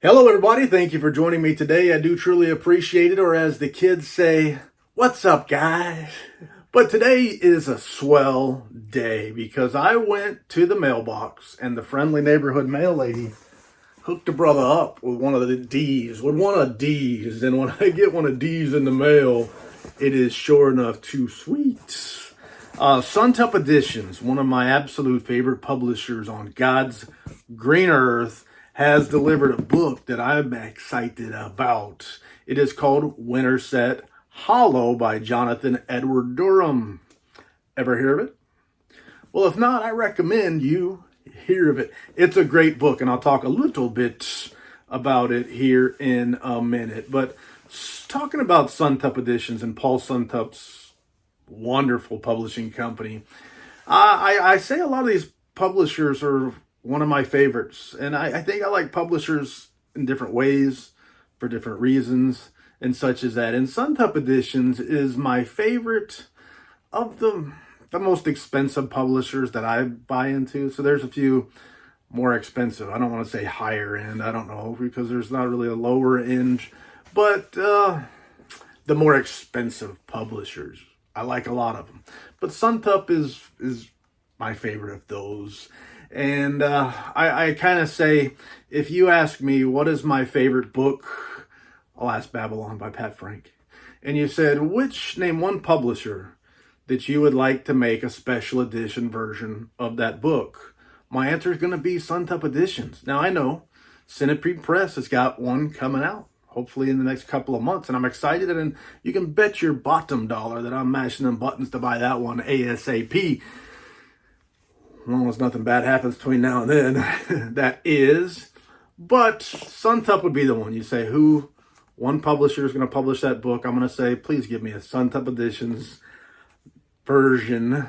Hello, everybody. Thank you for joining me today. I do truly appreciate it, or as the kids say, what's up, guys? But today is a swell day because I went to the mailbox and the friendly neighborhood mail lady hooked a brother up with one of the D's, with one of D's. And when I get one of D's in the mail, it is sure enough too sweet. Suntup Editions, one of my absolute favorite publishers on God's green earth, has delivered a book that I'm excited about. It is called Winterset Hollow by Jonathan Edward Durham. Ever hear of it? Well, if not, I recommend you hear of it. It's a great book, and I'll talk a little bit about it here in a minute. But talking about Suntup Editions and Paul Suntup's wonderful publishing company, I say a lot of these publishers are one of my favorites. And I think I like publishers in different ways for different reasons and such as that. And Suntup Editions is my favorite of the most expensive publishers that I buy into. So there's a few more expensive. I don't want to say higher end. I don't know, because there's not really a lower end. But the more expensive publishers, I like a lot of them. But Suntup is my favorite of those. And I kind of say, if you ask me what is my favorite book, I'll ask Babylon by Pat Frank. And you said, name one publisher that you would like to make a special edition version of that book? My answer is going to be Suntup Editions. Now, I know Centipede Press has got one coming out, hopefully in the next couple of months. And I'm excited, and you can bet your bottom dollar that I'm mashing them buttons to buy that one ASAP. As long as nothing bad happens between now and then, that is. But Suntup would be the one. You say, one publisher is going to publish that book? I'm going to say, please give me a Suntup Editions version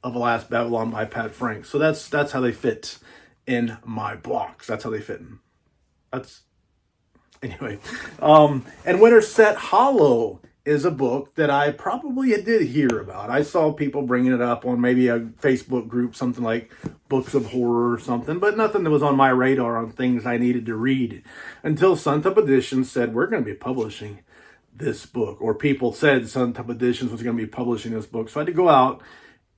of The Last Babylon by Pat Frank. So that's how they fit in my box. That's how they fit in. Anyway. And Winterset Hollow is a book that I probably did hear about. I saw people bringing it up on maybe a Facebook group, something like Books of Horror or something, but nothing that was on my radar on things I needed to read until Suntup Editions said, we're going to be publishing this book, or people said Suntup Editions was going to be publishing this book. So I had to go out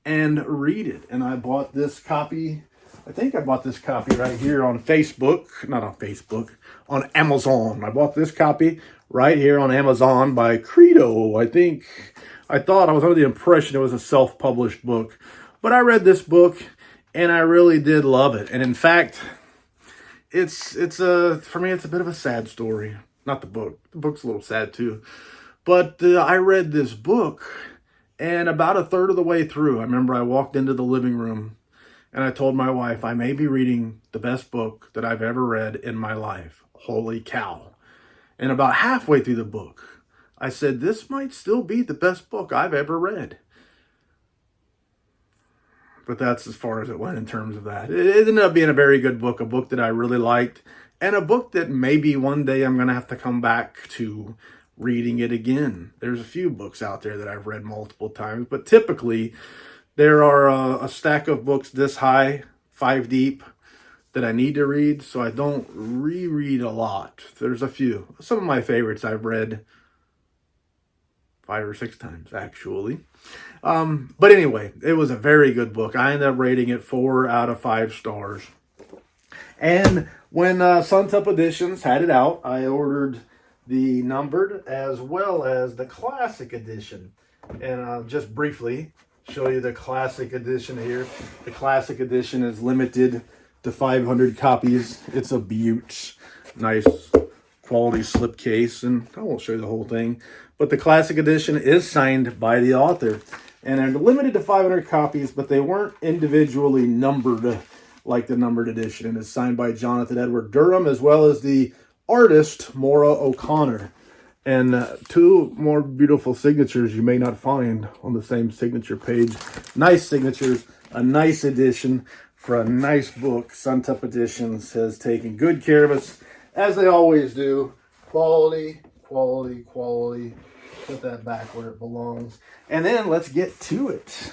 and read it. And I bought this copy. I think I bought this copy right here on Facebook, not on Facebook, on Amazon. I bought this copy right here on Amazon by Credo. I thought I was under the impression it was a self-published book, but I read this book and I really did love it. And in fact, for me, it's a bit of a sad story. Not the book. The book's a little sad too. But I read this book, and about a third of the way through, I remember I walked into the living room and I told my wife, I may be reading the best book that I've ever read in my life. Holy cow. And about halfway through the book, I said, this might still be the best book I've ever read. But that's as far as it went in terms of that. It ended up being a very good book, a book that I really liked, and a book that maybe one day I'm going to have to come back to reading it again. There's a few books out there that I've read multiple times, but typically there are a stack of books this high, 5 deep, that I need to read, so I don't reread a lot. There's a few. Some of my favorites I've read 5 or 6 times, actually. But anyway, it was a very good book. I ended up rating it 4 out of 5 stars. And when Suntup Editions had it out, I ordered the numbered as well as the classic edition. And I'll just briefly show you the classic edition here. The classic edition is limited to 500 copies. It's a beaut. Nice quality slipcase, and I won't show you the whole thing. But the classic edition is signed by the author. And they're limited to 500 copies, but they weren't individually numbered like the numbered edition. And it's signed by Jonathan Edward Durham, as well as the artist, Maura O'Connor. And 2 more beautiful signatures you may not find on the same signature page. Nice signatures, a nice edition for a nice book. Suntup Editions has taken good care of us, as they always do. Quality, quality, quality. Put that back where it belongs. And then let's get to it.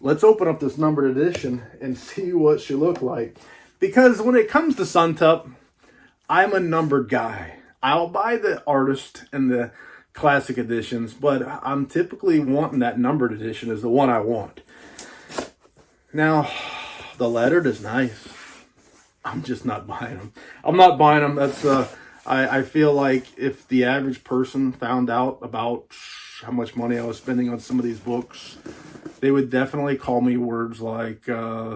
Let's open up this numbered edition and see what she looked like. Because when it comes to Suntup, I'm a numbered guy. I'll buy the artist and the classic editions, but I'm typically wanting that numbered edition is the one I want. Now, the lettered is nice. I'm just not buying them. I'm not buying them. That's I feel like if the average person found out about how much money I was spending on some of these books, they would definitely call me words like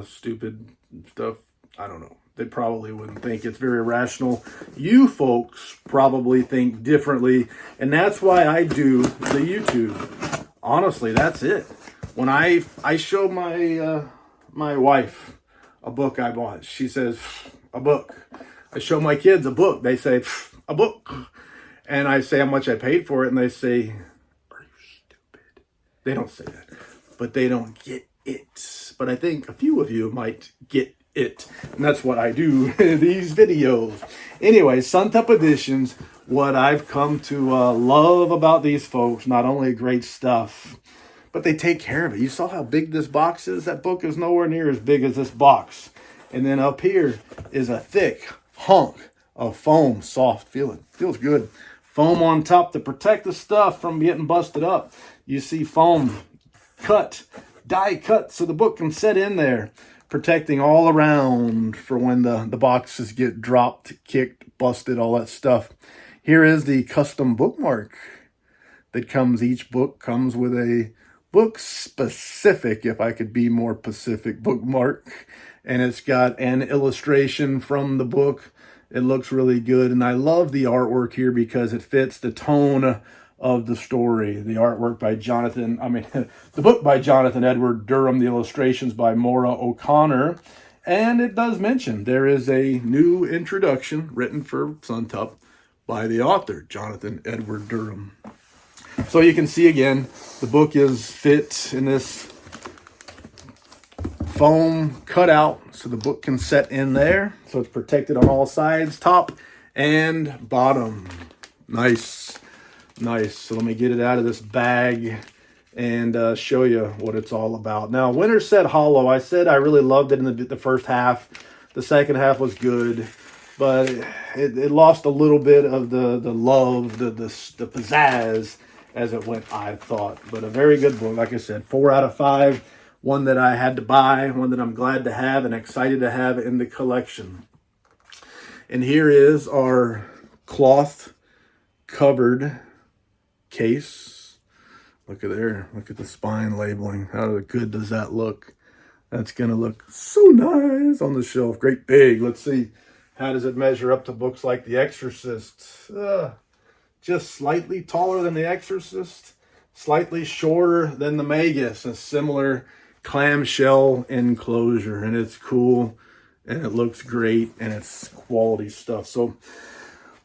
stupid stuff. I don't know. They probably wouldn't think it's very rational. You folks probably think differently, and that's why I do the YouTube. Honestly, that's it. When I show my my wife a book I bought, she says, a book. I show my kids a book. They say, a book. And I say how much I paid for it, and they say, are you stupid? They don't say that, but they don't get it. But I think a few of you might get it. And that's what I do in these videos. Anyway, Suntup Editions, what I've come to love about these folks, not only great stuff, but they take care of it. You saw how big this box is? That book is nowhere near as big as this box. And then up here is a thick hunk of foam, soft feeling. Feels good. Foam on top to protect the stuff from getting busted up. You see foam cut, die cut, so the book can sit in there, protecting all around for when the boxes get dropped, kicked, busted, all that stuff. Here is the custom bookmark that comes. Each book comes with a book specific, if I could be more specific, bookmark. And it's got an illustration from the book. It looks really good. And I love the artwork here because it fits the tone of the story. The artwork by the book by Jonathan Edward Durham, the illustrations by Maura O'Connor. And it does mention there is a new introduction written for Suntup by the author, Jonathan Edward Durham. So you can see again, the book is fit in this foam cutout so the book can set in there. So it's protected on all sides, top and bottom. Nice. Nice. So let me get it out of this bag and show you what it's all about. Now, Winterset Hollow, I said I really loved it in the first half. The second half was good, but it lost a little bit of the love, the pizzazz as it went, I thought. But a very good book. Like I said, 4 out of 5. One that I had to buy, one that I'm glad to have and excited to have in the collection. And here is our cloth covered case. Look at there. Look at the spine labeling. How good does that look? That's going to look so nice on the shelf. Great big. Let's see. How does it measure up to books like The Exorcist? Just slightly taller than The Exorcist. Slightly shorter than the Magus. A similar clamshell enclosure. And it's cool. And it looks great. And it's quality stuff. So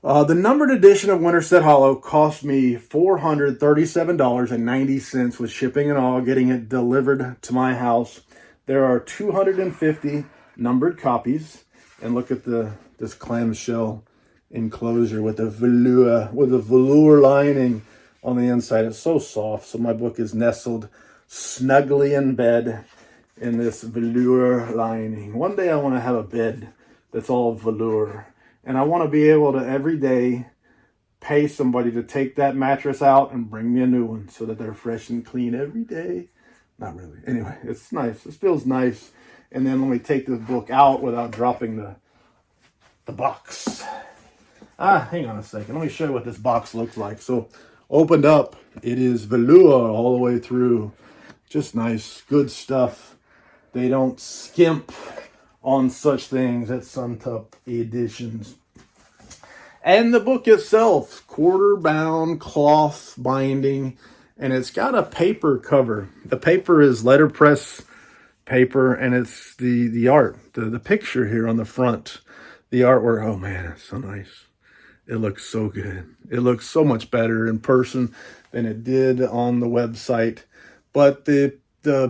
the numbered edition of Winterset Hollow cost me $437.90 with shipping and all, getting it delivered to my house. There are 250 numbered copies. And look at this clamshell enclosure with a velour lining on the inside. It's so soft. So my book is nestled snugly in bed in this velour lining. One day I want to have a bed that's all velour. And I want to be able to every day pay somebody to take that mattress out and bring me a new one so that they're fresh and clean every day. Not really. Anyway, it's nice. It feels nice. And then let me take this book out without dropping the box. Hang on a second. Let me show you what this box looks like. So opened up, it is velour all the way through. Just nice, good stuff. They don't skimp on such things at Suntup Editions. And the book itself, quarter-bound cloth binding, and it's got a paper cover. The paper is letterpress paper, and it's the art, the picture here on the front, the artwork. Oh man, it's so nice. It looks so good. It looks so much better in person than it did on the website. But the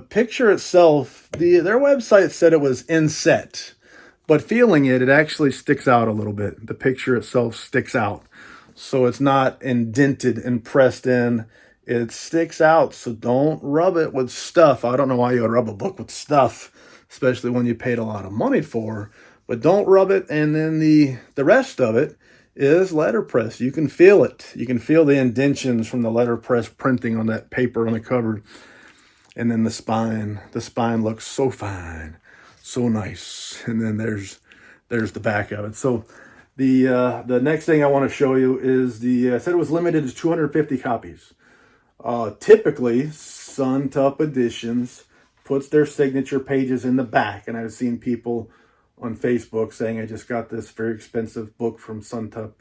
picture itself, their website said it was inset, but feeling it actually sticks out a little bit. The picture itself sticks out. So it's not indented and pressed in. It sticks out, so don't rub it with stuff. I don't know why you would rub a book with stuff, especially when you paid a lot of money for. but don't rub it. And then the rest of it is letterpress. You can feel it. You can feel the indentions from the letterpress printing on that paper on the cover. And then the spine looks so fine, so nice. And then there's the back of it. So the next thing I want to show you is I said it was limited to 250 copies. Typically, Suntup Editions puts their signature pages in the back. And I've seen people on Facebook saying, I just got this very expensive book from Suntup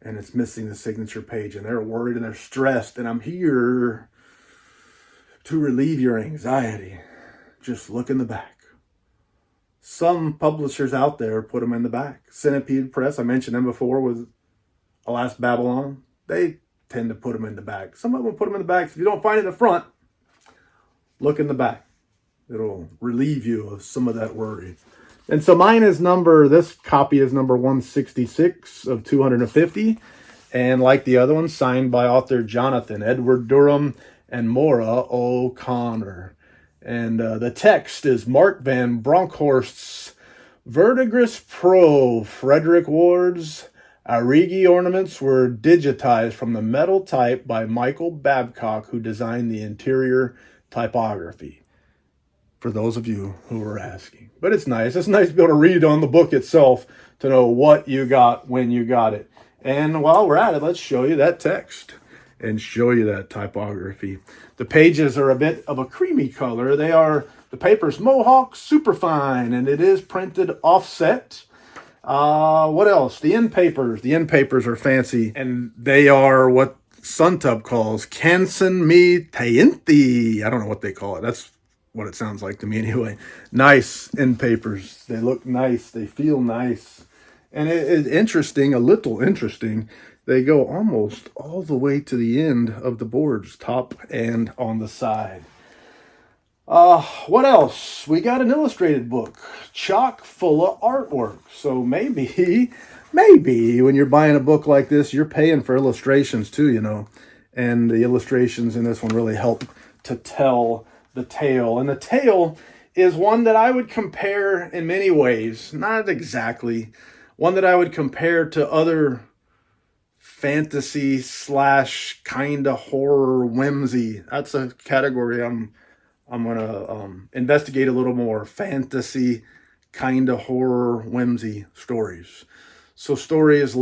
and it's missing the signature page. And they're worried and they're stressed. And I'm here to relieve your anxiety. Just look in the back. Some publishers out there put them in the back. Centipede Press, I mentioned them before with Alas Babylon. They tend to put them in the back. Some of them put them in the back. If you don't find it in the front, look in the back. It'll relieve you of some of that worry. And so this copy is number 166 of 250. And like the other one, signed by author Jonathan Edward Durham and Maura O'Connor. And the text is Mark Van Bronckhorst's Verdigris Pro. Frederick Ward's Arrighi ornaments were digitized from the metal type by Michael Babcock, who designed the interior typography. For those of you who were asking. But it's nice. It's nice to be able to read on the book itself to know what you got when you got it. And while we're at it, let's show you that text and show you that typography. The pages are a bit of a creamy color. The paper's Mohawk Superfine, and it is printed offset. What else? The end papers. The end papers are fancy, and they are what Suntup calls Canson Mi Taienti. I don't know what they call it. That's what it sounds like to me anyway. Nice end papers. They look nice. They feel nice. And it's interesting, a little interesting. They go almost all the way to the end of the boards, top and on the side. What else? We got an illustrated book, chock full of artwork. So maybe when you're buying a book like this, you're paying for illustrations too, you know. And the illustrations in this one really help to tell the tale. And the tale is one that I would compare in many ways, not exactly, one that I would compare to other fantasy / kind of horror whimsy. That's a category I'm going to investigate a little more. Fantasy, kind of horror, whimsy stories. So stories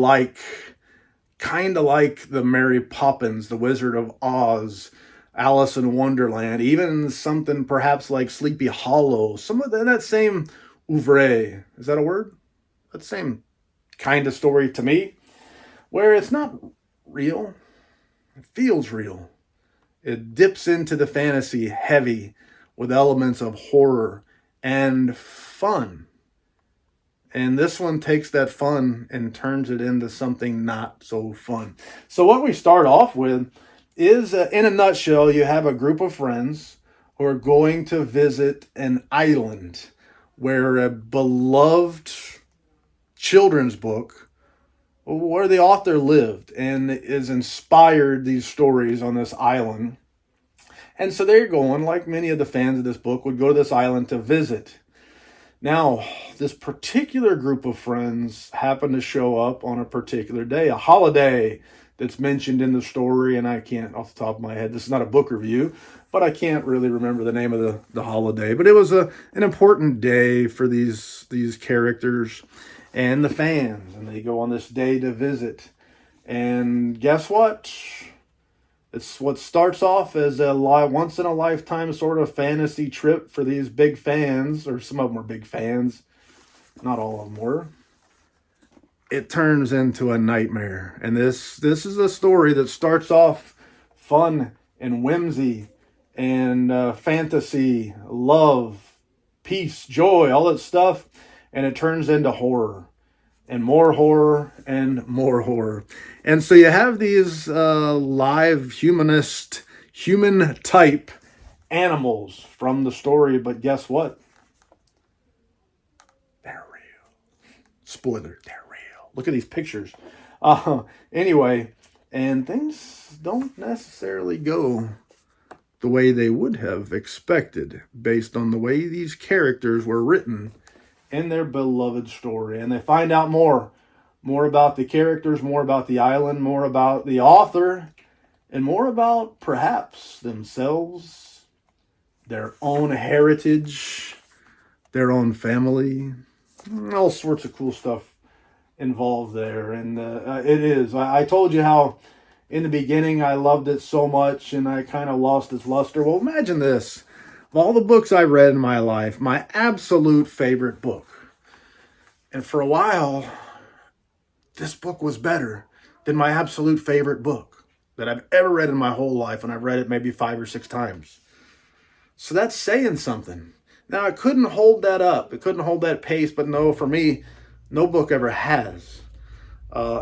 kind of like the Mary Poppins, the Wizard of Oz, Alice in Wonderland, even something perhaps like Sleepy Hollow. Some of that same oeuvre, is that a word? That same kind of story to me, where it's not real, it feels real. It dips into the fantasy heavy with elements of horror and fun. And this one takes that fun and turns it into something not so fun. So what we start off with is, in a nutshell, you have a group of friends who are going to visit an island where a beloved children's book, where the author lived and is inspired these stories on this island. And so they're going, like many of the fans of this book, would go to this island to visit. Now, this particular group of friends happen to show up on a particular day, a holiday that's mentioned in the story, and I can't, off the top of my head, this is not a book review, but I can't really remember the name of the holiday. But it was an important day for these characters and the fans, and they go on this day to visit. And guess what? It's what starts off as a once-in-a-lifetime sort of fantasy trip for these big fans, or some of them were big fans. Not all of them were. It turns into a nightmare. And this is a story that starts off fun and whimsy and fantasy, love, peace, joy, all that stuff. And it turns into horror. And more horror and more horror. And so you have these live human type animals from the story, but guess what? They're real. Spoiler, they're real. Look at these pictures. Anyway, and things don't necessarily go the way they would have expected based on the way these characters were written in their beloved story. And they find out more about the characters, more about the island, more about the author, and more about perhaps themselves, their own heritage, their own family, all sorts of cool stuff involved there. And it is. I told you how in the beginning I loved it so much and I kind of lost its luster. Well, imagine this. Of all the books I've read in my life, my absolute favorite book. And for a while, this book was better than my absolute favorite book that I've ever read in my whole life, and I've read it maybe 5 or 6 times. So that's saying something. Now, it couldn't hold that up. It couldn't hold that pace, but no, for me, no book ever has.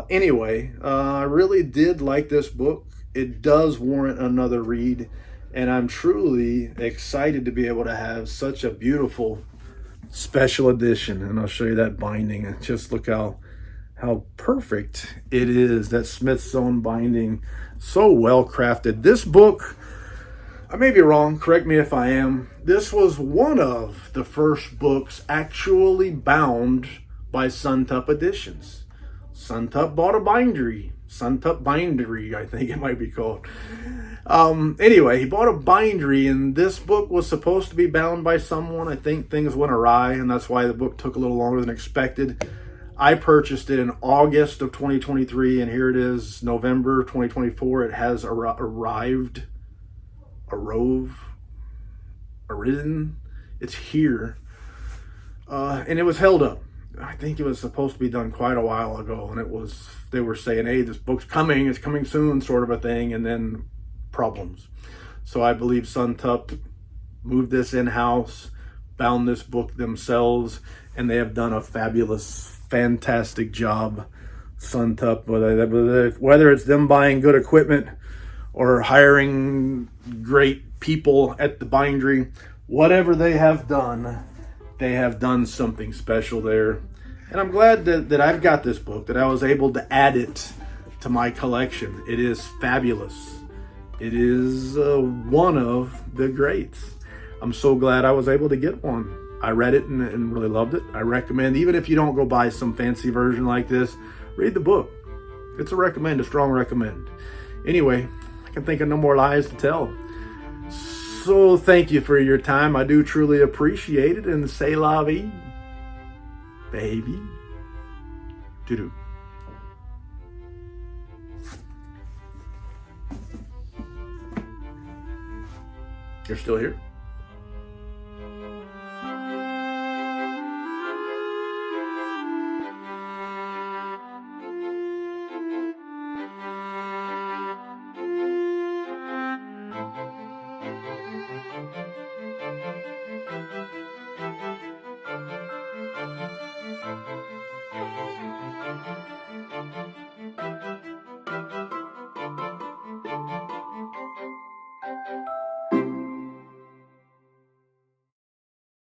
Anyway, I really did like this book. It does warrant another read, and I'm truly excited to be able to have such a beautiful special edition. And I'll show you that binding. And just look how perfect it is. That Smith's Own binding, so well crafted. This book, I may be wrong, correct me if I am, this was one of the first books actually bound by Suntup Editions. Suntup bought a bindery. Suntup bindery, I think it might be called. Anyway, he bought a bindery, and this book was supposed to be bound by someone. I think things went awry, and that's why the book took a little longer than expected. I purchased it in August of 2023, and here it is, November 2024. It has arisen. It's here. And it was held up. I think it was supposed to be done quite a while ago, and they were saying, hey, this book's coming, it's coming soon, sort of a thing, and then problems. So I believe Suntup moved this in-house, bound this book themselves, and they have done a fabulous, fantastic job. Suntup, whether it's them buying good equipment or hiring great people at the bindery, whatever they have done something special there. And I'm glad that I've got this book, that I was able to add it to my collection. It is fabulous. It is one of the greats. I'm so glad I was able to get one. I read it and really loved it. I recommend, even if you don't go buy some fancy version like this, read the book. It's a strong recommend. Anyway, I can think of no more lies to tell. So thank you for your time. I do truly appreciate it. And say la vie, baby. Doo-doo. You're still here?